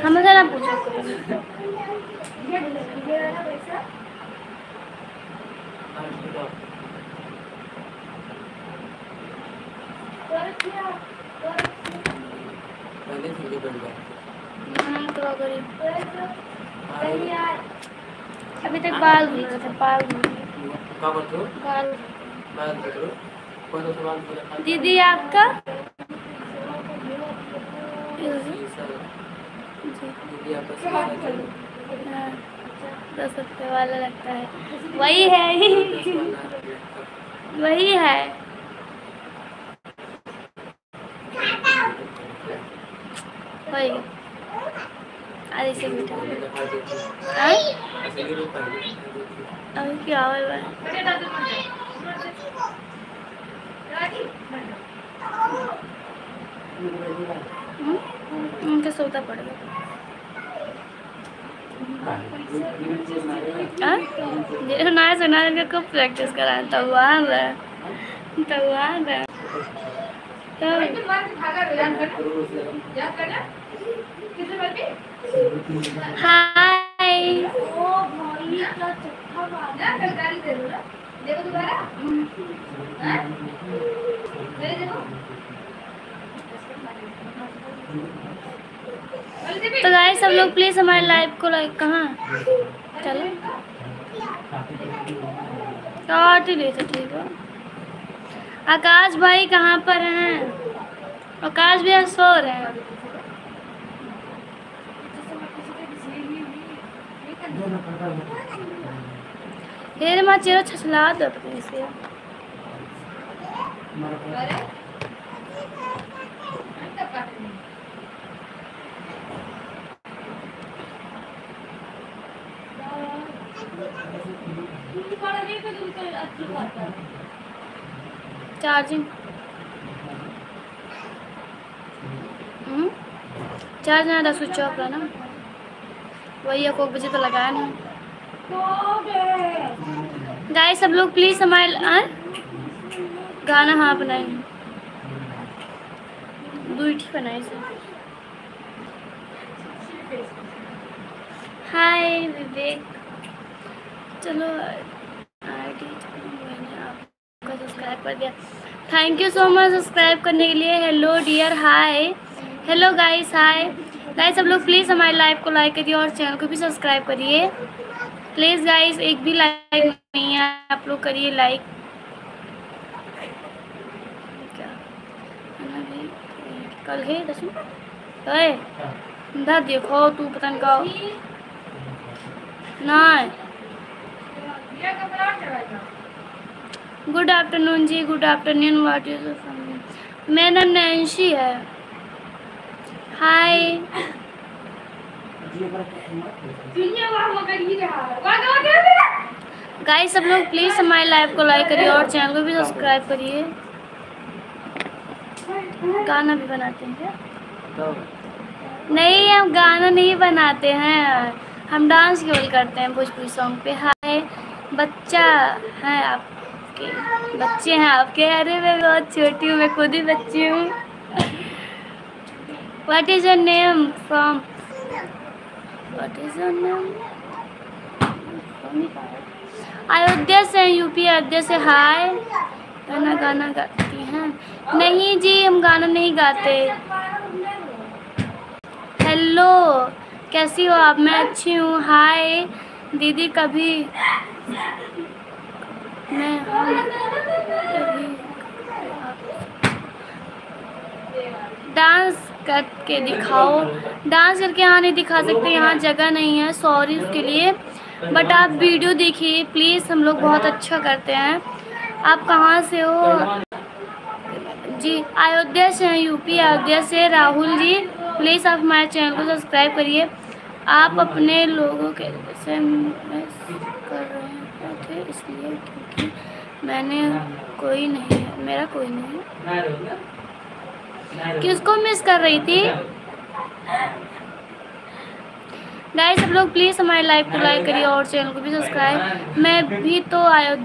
हमसे ना पूछो अभी तक बाल धुल रहे थे। बाल दीदी आपका हाँ, 10 रुपये वाला लगता है। वही है वही है। वही अरे से मीठा अभी क्या उनका सौदा पड़ेगा। ना सुना को प्रैक्टिस करा तवान हाय तो गाइस सब लोग प्लीज हमारे लाइव को लाइक कहाँ चलो काट ही लेते। ठीक है आकाश भाई कहाँ पर हैं? आकाश भैया सो रहे हैं। हेरे माँ चेहरा छछला दो अपने से। चार्जिंग चार्ज ना स्विच ऑफ है ना। वही एक बजे तो लगाया ना। गाइस सब लोग प्लीज हमारे गाना हाँ बनाए दूठी बनाए से। हाय विवेक चलो आईडी मैंने आपका सब्सक्राइब कर दिया। Thank you so much subscribe करने के लिए। Hello dear hi hello guys hi guys सब लोग प्लीज़ हमारे लाइव को लाइक करिए और चैनल को भी सब्सक्राइब करिए प्लीज़ गाइस। एक भी लाइक नहीं है आप लोग करिए लाइक। क्या कल है दस देखो तू पतन का नहीं। गुड आफ्टरनून जी गुड आफ्टरनून व्हाट इज मेरा नाम नैन्सी है। हाय गाइस सब लोग प्लीज हमारे लाइव को लाइक करिए और चैनल को भी सब्सक्राइब करिए। गाना भी बनाते हैं क्या? नहीं हम गाना नहीं बनाते हैं हम डांस केवल करते हैं भोजपुरी सॉन्ग पे। हाय बच्चा है आपके बच्चे हैं आपके? अरे मैं बहुत छोटी हूँ मैं खुद ही बच्ची हूँ। What is your name from? What is your name? Ayodhya से यूपी अयोध्या से। हाय गाना गाती हैं? नहीं जी हम गाना नहीं गाते। हेलो कैसी हो आप? मैं अच्छी हूँ। हाय दीदी कभी मैं डांस करके दिखाओ। डांस करके यहाँ नहीं दिखा सकते यहाँ जगह नहीं है सॉरी उसके लिए बट आप वीडियो देखिए प्लीज़। हम लोग बहुत अच्छा करते हैं। आप कहाँ से हो? जी अयोध्या से हैं यूपी अयोध्या से। राहुल जी प्लीज़ आप हमारे चैनल को सब्सक्राइब करिए। आप अपने लोगों के जैसे मिस कर रहे थे इसलिए क्योंकि मैंने कोई नहीं है मेरा कोई नहीं है। किसको मिस कर रही थी? गाइस सब लोग प्लीज़ हमारे लाइव को लाइक करिए और चैनल को भी सब्सक्राइब। मैं भी तो अयोध्या